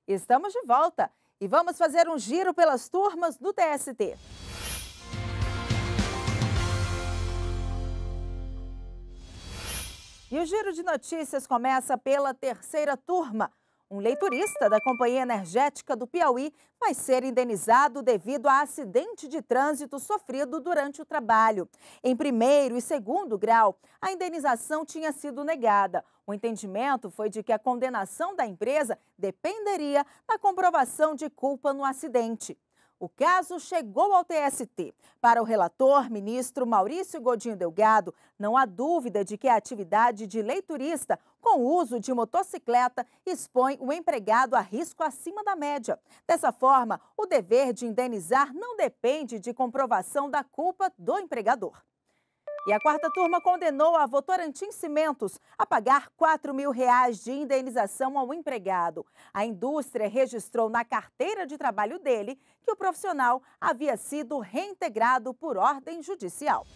Estamos de volta e vamos fazer um giro pelas turmas do TST. E o giro de notícias começa pela terceira turma. Um leiturista da Companhia Energética do Piauí vai ser indenizado devido a acidente de trânsito sofrido durante o trabalho. Em primeiro e segundo grau, a indenização tinha sido negada. O entendimento foi de que a condenação da empresa dependeria da comprovação de culpa no acidente. O caso chegou ao TST. Para o relator, ministro Maurício Godinho Delgado, não há dúvida de que a atividade de leiturista com uso de motocicleta expõe o empregado a risco acima da média. Dessa forma, o dever de indenizar não depende de comprovação da culpa do empregador. E a quarta turma condenou a Votorantim Cimentos a pagar R$ 4.000 de indenização ao empregado. A indústria registrou na carteira de trabalho dele que o profissional havia sido reintegrado por ordem judicial.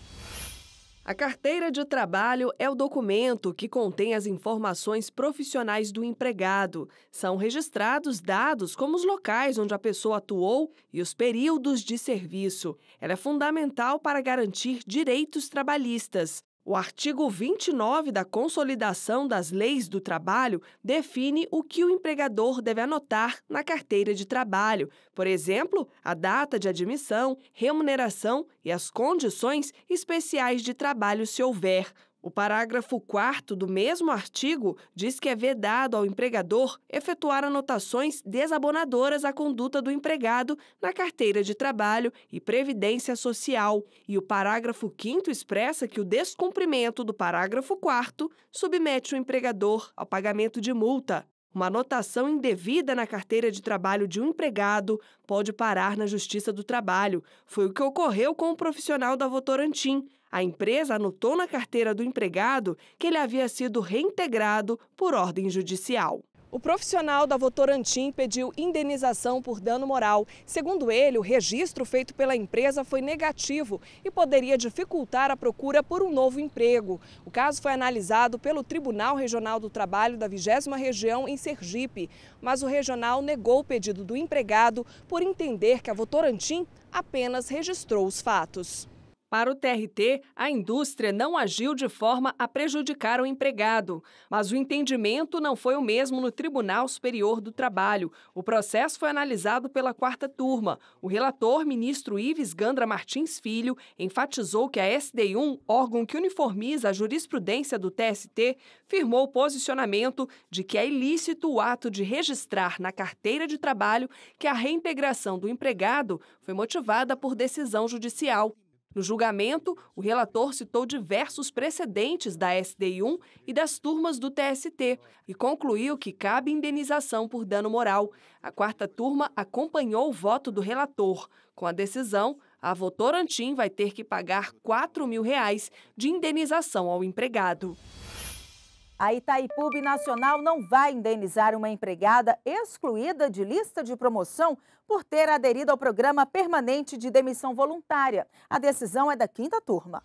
A carteira de trabalho é o documento que contém as informações profissionais do empregado. São registrados dados como os locais onde a pessoa atuou e os períodos de serviço. Ela é fundamental para garantir direitos trabalhistas. O artigo 29 da Consolidação das Leis do Trabalho define o que o empregador deve anotar na carteira de trabalho. Por exemplo, a data de admissão, remuneração e as condições especiais de trabalho se houver. O parágrafo 4º do mesmo artigo diz que é vedado ao empregador efetuar anotações desabonadoras à conduta do empregado na carteira de trabalho e previdência social. E o parágrafo 5º expressa que o descumprimento do parágrafo 4º submete o empregador ao pagamento de multa. Uma anotação indevida na carteira de trabalho de um empregado pode parar na Justiça do Trabalho. Foi o que ocorreu com o profissional da Votorantim. A empresa anotou na carteira do empregado que ele havia sido reintegrado por ordem judicial. O profissional da Votorantim pediu indenização por dano moral. Segundo ele, o registro feito pela empresa foi negativo e poderia dificultar a procura por um novo emprego. O caso foi analisado pelo Tribunal Regional do Trabalho da 20ª Região em Sergipe, mas o regional negou o pedido do empregado por entender que a Votorantim apenas registrou os fatos. Para o TRT, a indústria não agiu de forma a prejudicar o empregado, mas o entendimento não foi o mesmo no Tribunal Superior do Trabalho. O processo foi analisado pela quarta turma. O relator, ministro Ives Gandra Martins Filho, enfatizou que a SDI1, órgão que uniformiza a jurisprudência do TST, firmou o posicionamento de que é ilícito o ato de registrar na carteira de trabalho que a reintegração do empregado foi motivada por decisão judicial. No julgamento, o relator citou diversos precedentes da SDI1 e das turmas do TST e concluiu que cabe indenização por dano moral. A quarta turma acompanhou o voto do relator. Com a decisão, a Votorantim vai ter que pagar R$ 4.000 de indenização ao empregado. A Itaipu Nacional não vai indenizar uma empregada excluída de lista de promoção por ter aderido ao programa permanente de demissão voluntária. A decisão é da quinta turma.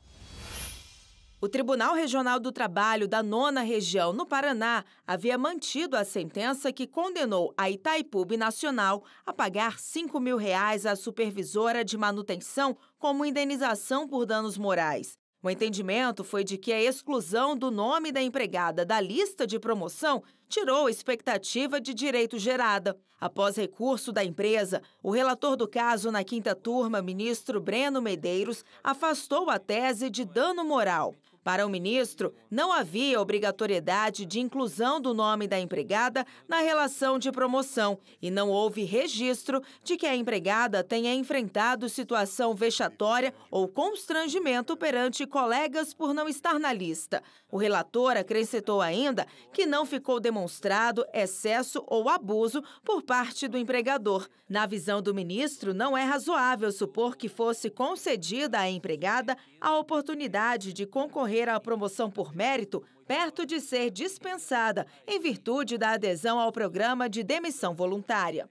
O Tribunal Regional do Trabalho da 9ª Região, no Paraná, havia mantido a sentença que condenou a Itaipu Nacional a pagar R$ 5.000 à supervisora de manutenção como indenização por danos morais. O entendimento foi de que a exclusão do nome da empregada da lista de promoção tirou a expectativa de direito gerada. Após recurso da empresa, o relator do caso na quinta turma, ministro Breno Medeiros, afastou a tese de dano moral. Para o ministro, não havia obrigatoriedade de inclusão do nome da empregada na relação de promoção e não houve registro de que a empregada tenha enfrentado situação vexatória ou constrangimento perante colegas por não estar na lista. O relator acrescentou ainda que não ficou demonstrado excesso ou abuso por parte do empregador. Na visão do ministro, não é razoável supor que fosse concedida à empregada a oportunidade de concorrer à promoção por mérito, perto de ser dispensada em virtude da adesão ao programa de demissão voluntária.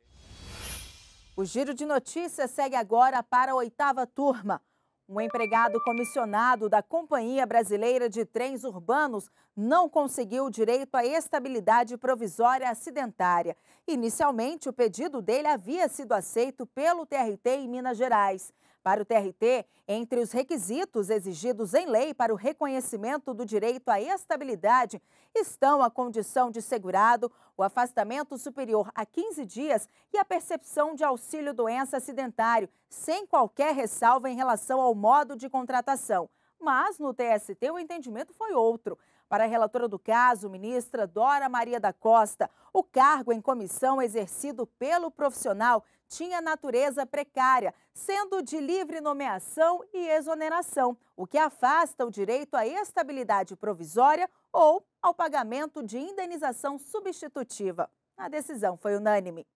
O giro de notícias segue agora para a oitava turma. Um empregado comissionado da Companhia Brasileira de Trens Urbanos não conseguiu o direito à estabilidade provisória acidentária. Inicialmente, o pedido dele havia sido aceito pelo TRT em Minas Gerais. Para o TRT, entre os requisitos exigidos em lei para o reconhecimento do direito à estabilidade estão a condição de segurado, o afastamento superior a 15 dias e a percepção de auxílio-doença acidentário, sem qualquer ressalva em relação ao modo de contratação. Mas no TST o entendimento foi outro. Para a relatora do caso, ministra Dora Maria da Costa, o cargo em comissão exercido pelo profissional tinha natureza precária, sendo de livre nomeação e exoneração, o que afasta o direito à estabilidade provisória ou ao pagamento de indenização substitutiva. A decisão foi unânime.